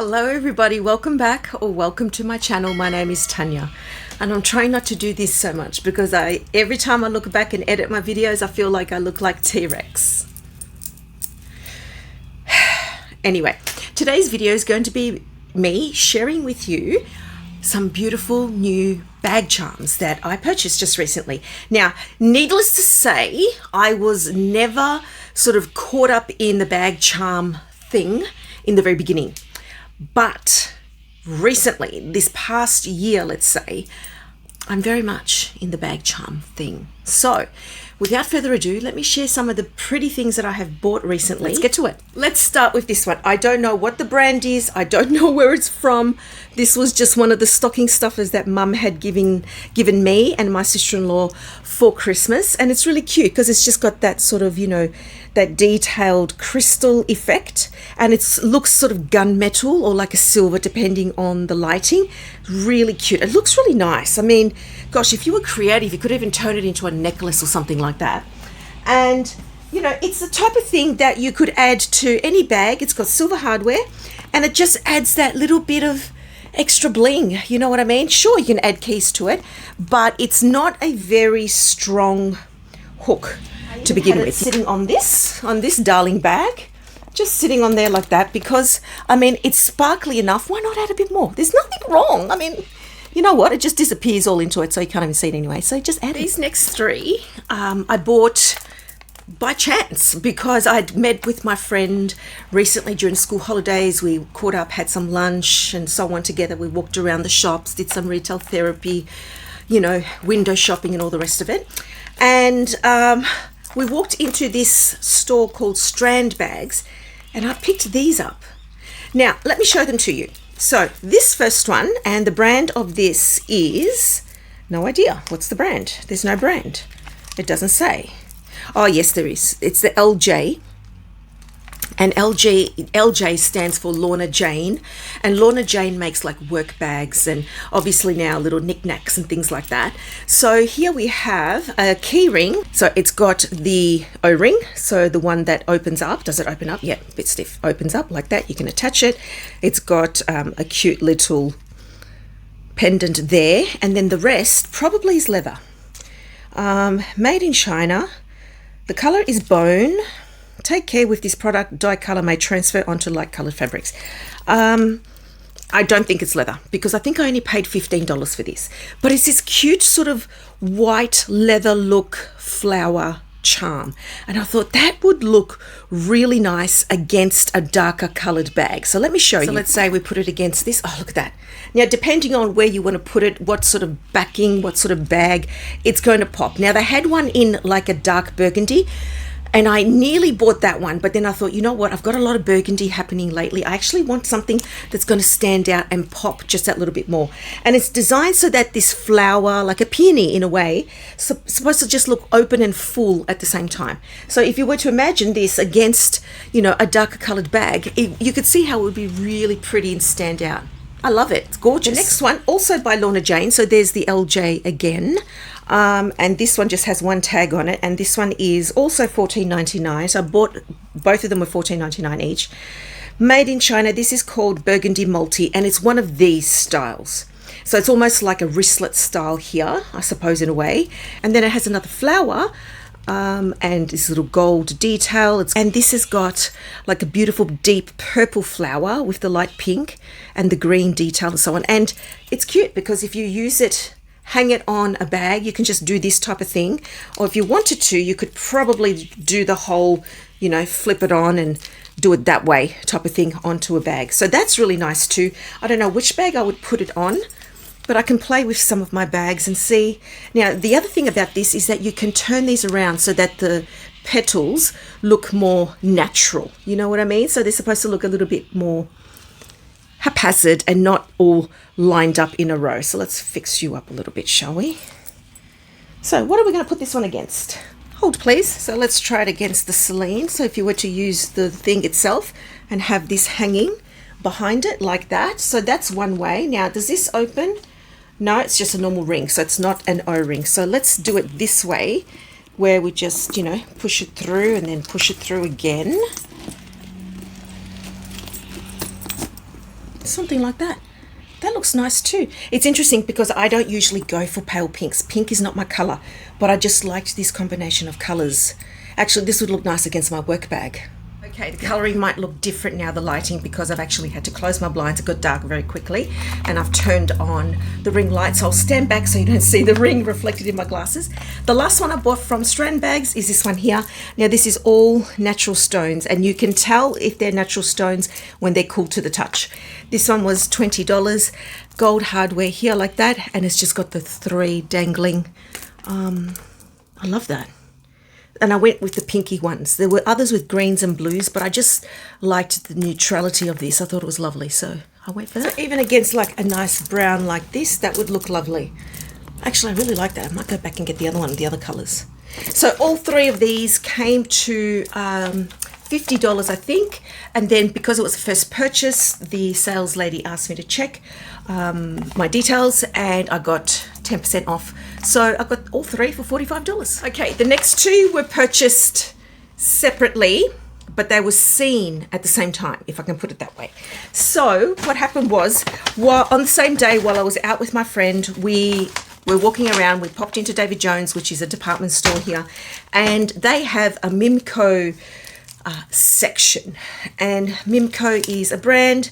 Hello everybody, welcome back or welcome to my channel. My name is Tanya and I'm trying not to do this so much because every time I look back and edit my videos I feel like I look like T-Rex. Anyway, today's video is going to be me sharing with you some beautiful new bag charms that I purchased just recently. Now, needless to say, I was never sort of caught up in the bag charm thing in the very beginning. But recently, this past year, let's say, I'm very much in the bag charm thing. So, without further ado, let me share some of the pretty things that I have bought recently. Let's get to it. Let's start with this one. I don't know what the brand is. I don't know where it's from. This was just one of the stocking stuffers that Mum had given me and my sister-in-law for Christmas. And it's really cute because it's just got that sort of, you know, that detailed crystal effect, and it looks sort of gunmetal or like a silver depending on the lighting. Really cute. It looks really nice. I mean, gosh, if you were creative you could even turn it into a necklace or something like that. And you know, it's the type of thing that you could add to any bag. It's got silver hardware and it just adds that little bit of extra bling, you know what I mean? Sure, you can add keys to it, but it's not a very strong hook to begin with. Sitting on this darling bag, just sitting on there like that, because I mean it's sparkly enough. Why not add a bit more? There's nothing wrong. I mean, you know what, it just disappears all into it so you can't even see it anyway, so just add these next three. I bought by chance because I'd met with my friend recently during school holidays. We caught up, had some lunch and so on together. We walked around the shops, did some retail therapy, you know, window shopping and all the rest of it. And we walked into this store called Strandbags and I picked these up. Now, let me show them to you. So this first one, and the brand of this is, no idea. What's the brand? There's no brand. It doesn't say. Oh, yes, there is. It's the LJ. And LJ stands for Lorna Jane, and Lorna Jane makes like work bags and obviously now little knickknacks and things like that. So here we have a key ring. So it's got the O-ring, so the one that opens up. Does it open up? Yeah, a bit stiff. Opens up like that. You can attach it. It's got a cute little pendant there, and then the rest probably is leather. Made in China. The color is bone. Take care with this product. Dye color may transfer onto light colored fabrics. I don't think it's leather because I think I only paid $15 for this. But it's this cute sort of white leather look flower charm. And I thought that would look really nice against a darker colored bag. So let me show you. So let's say we put it against this. Oh, look at that. Now, depending on where you want to put it, what sort of backing, what sort of bag, it's going to pop. Now, they had one in like a dark burgundy, and I nearly bought that one, but then I thought, you know what, I've got a lot of burgundy happening lately. I actually want something that's going to stand out and pop just that little bit more. And it's designed so that this flower, like a peony in a way, supposed to just look open and full at the same time. So if you were to imagine this against, you know, a darker colored bag, you could see how it would be really pretty and stand out. I love it. It's gorgeous. The next one, also by Lorna Jane. So there's the LJ again. And this one just has one tag on it. And this one is also $14.99. So I bought, both of them were $14.99 each. Made in China. This is called Burgundy Multi. And it's one of these styles. So it's almost like a wristlet style here, I suppose, in a way. And then it has another flower. And this little gold detail. And this has got like a beautiful deep purple flower with the light pink and the green detail and so on. And it's cute because if you use it, hang it on a bag, you can just do this type of thing. Or if you wanted to, you could probably do the whole, you know, flip it on and do it that way type of thing onto a bag. So that's really nice too. I don't know which bag I would put it on, but I can play with some of my bags and see. Now, the other thing about this is that you can turn these around so that the petals look more natural. You know what I mean? So they're supposed to look a little bit more haphazard and not all lined up in a row. So let's fix you up a little bit, shall we? So what are we going to put this one against? Hold, please. So let's try it against the Celine. So if you were to use the thing itself and have this hanging behind it like that. So that's one way. Now, does this open? No, it's just a normal ring, so it's not an O-ring. So let's do it this way, where we just, you know, push it through and then push it through again. Something like that. That looks nice too. It's interesting because I don't usually go for pale pinks. Pink is not my colour, but I just liked this combination of colours. Actually, this would look nice against my work bag. Okay, the colouring might look different now, the lighting, because I've actually had to close my blinds. It got dark very quickly, and I've turned on the ring light, so I'll stand back so you don't see the ring reflected in my glasses. The last one I bought from Strandbags is this one here. Now, this is all natural stones, and you can tell if they're natural stones when they're cool to the touch. This one was $20, gold hardware here like that, and it's just got the 3 dangling. I love that. And I went with the pinky ones. There were others with greens and blues, but I just liked the neutrality of this. I thought it was lovely, so I went for that. So even against like a nice brown like this, that would look lovely. Actually, I really like that. I might go back and get the other one, the other colours. So all 3 of these came to $50, I think. And then because it was a first purchase, the sales lady asked me to check my details, and I got 10% off. So I got all 3 for $45. Okay, the next 2 were purchased separately, but they were seen at the same time, if I can put it that way. So what happened was, on the same day while I was out with my friend, we were walking around. We popped into David Jones, which is a department store here, and they have a Mimco section. And Mimco is a brand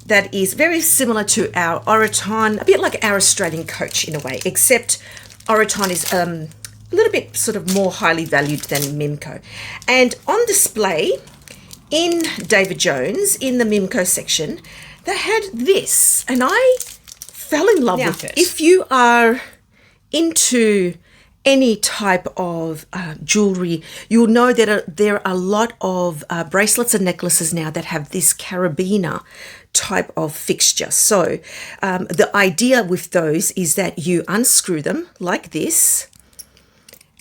that is very similar to our Oroton, a bit like our Australian Coach in a way, except Oroton is a little bit sort of more highly valued than Mimco. And on display in David Jones, in the Mimco section, they had this, and I fell in love with it. If you are into any type of jewellery, you'll know that there are a lot of bracelets and necklaces now that have this carabiner type of fixture. So the idea with those is that you unscrew them like this,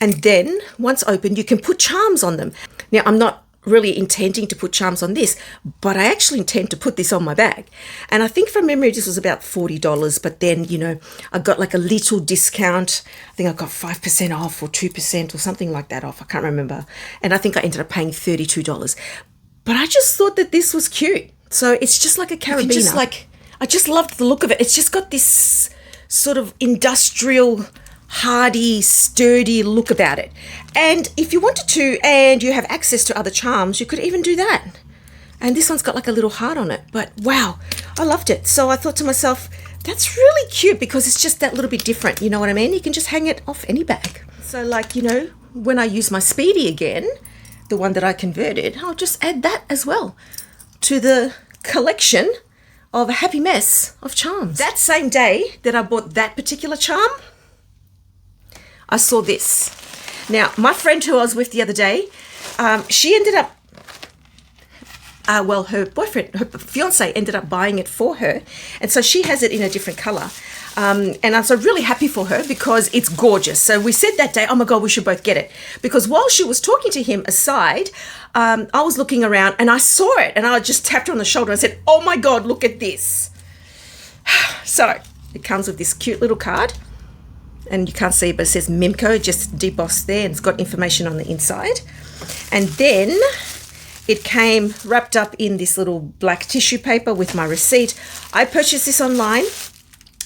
and then once open, you can put charms on them. Now, I'm not really intending to put charms on this, but I actually intend to put this on my bag. And I think from memory, this was about $40, but then, you know, I got like a little discount. I think I got 5% off or 2% or something like that off. I can't remember. And I think I ended up paying $32. But I just thought that this was cute. So it's just like a carabiner. I just loved the look of it. It's just got this sort of industrial, hardy, sturdy look about it. And if you wanted to, and you have access to other charms, you could even do that. And this one's got like a little heart on it. But wow, I loved it. So I thought to myself, that's really cute because it's just that little bit different. You know what I mean? You can just hang it off any bag. So like, you know, when I use my Speedy again, the one that I converted, I'll just add that as well to the collection of a happy mess of charms. That same day that I bought that particular charm, I saw this. Now, my friend who I was with the other day, she ended up, her boyfriend, her fiance ended up buying it for her. And so she has it in a different color. And I'm so really happy for her because it's gorgeous. So we said that day, oh my God, we should both get it. Because while she was talking to him aside, I was looking around and I saw it and I just tapped her on the shoulder and said, oh my God, look at this. So it comes with this cute little card. And you can't see, but it says Mimco, just debossed there, and it's got information on the inside. And then it came wrapped up in this little black tissue paper with my receipt. I purchased this online,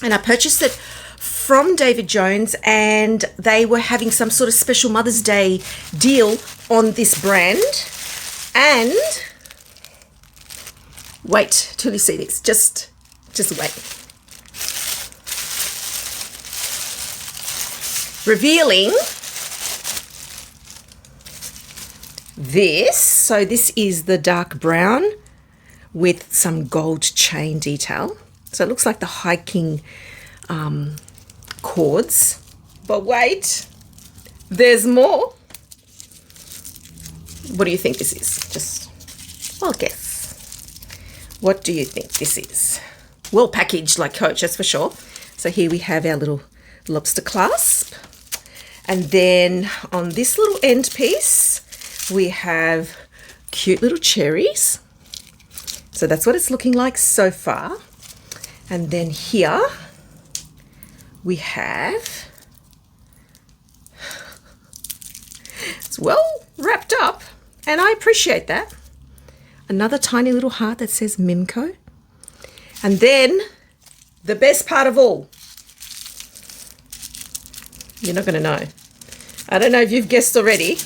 and I purchased it from David Jones, and they were having some sort of special Mother's Day deal on this brand. And wait till you see this. Just wait. Revealing this. So this is the dark brown with some gold chain detail. So it looks like the hiking cords. But wait, there's more. What do you think this is? Well, guess. What do you think this is? Well packaged like Coach, that's for sure. So here we have our little lobster clasp. And then on this little end piece, we have cute little cherries. So that's what it's looking like so far. And then here we have, it's well wrapped up, and I appreciate that. Another tiny little heart that says Mimco. And then the best part of all, you're not going to know. I don't know if you've guessed already,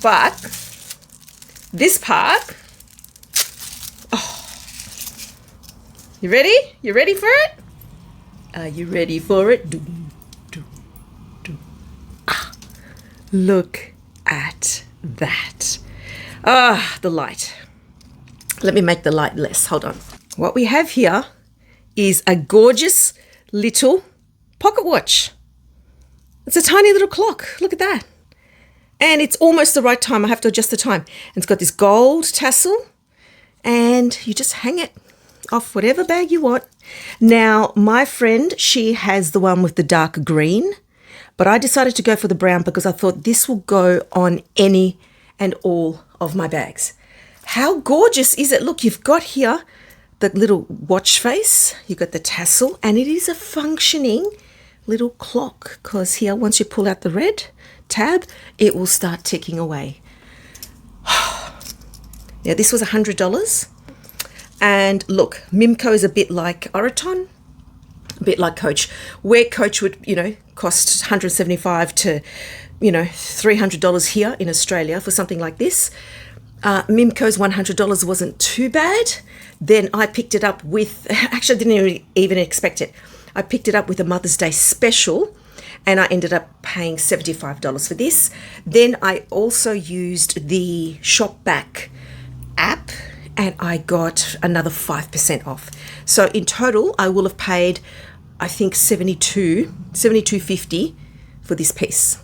but this part, oh, you ready? You ready for it? Are you ready for it? Look at that. Ah, the light. Let me make the light less. Hold on. What we have here is a gorgeous little pocket watch. It's a tiny little clock. Look at that. And it's almost the right time. I have to adjust the time. And it's got this gold tassel. And you just hang it off whatever bag you want. Now, my friend, she has the one with the dark green. But I decided to go for the brown because I thought this will go on any and all of my bags. How gorgeous is it? Look, you've got here the little watch face. You've got the tassel. And it is a functioning little clock. Because here, once you pull out the red tab, it will start ticking away. Now, this was $100. And look, Mimco is a bit like Oraton. A bit like Coach, where Coach would, cost $175 to, $300 here in Australia for something like this. Mimco's $100 wasn't too bad. Then I picked it up with, actually I didn't even expect it. I picked it up with a Mother's Day special and I ended up paying $75 for this. Then I also used the Shopback app and I got another 5% off. So in total, I will have paid, I think, $72.50 for this piece.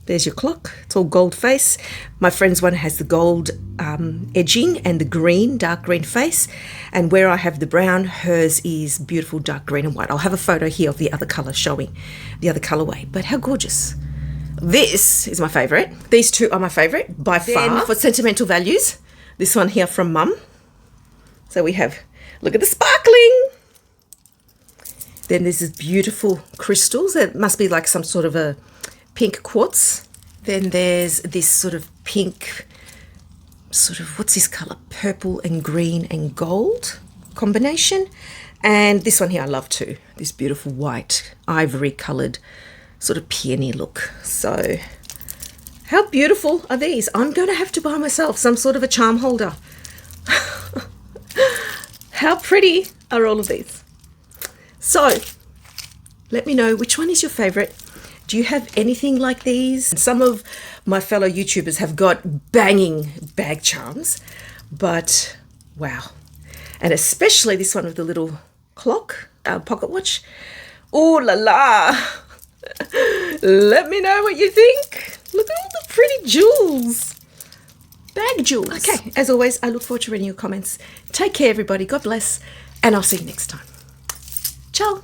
There's your clock. It's all gold face. My friend's one has the gold edging and the green, dark green face. And where I have the brown, hers is beautiful dark green and white. I'll have a photo here of the other color showing the other colorway. But how gorgeous. This is my favorite. These two are my favorite by far. For sentimental values, this one here from Mum. So we have, look at the sparkling. Then there's this beautiful crystals. It must be like some sort of a pink quartz. Then there's this sort of pink, what's this color? Purple and green and gold combination. And this one here I love too. This beautiful white, ivory colored sort of peony look. So how beautiful are these? I'm going to have to buy myself some sort of a charm holder. How pretty are all of these? So let me know which one is your favorite. Do you have anything like these? Some of my fellow YouTubers have got banging bag charms, but wow. And especially this one with the little clock, pocket watch. Oh la la. Let me know what you think. Look at all the pretty jewels. Bag jewels. Okay, as always, I look forward to reading your comments. Take care, everybody. God bless. And I'll see you next time. Ciao.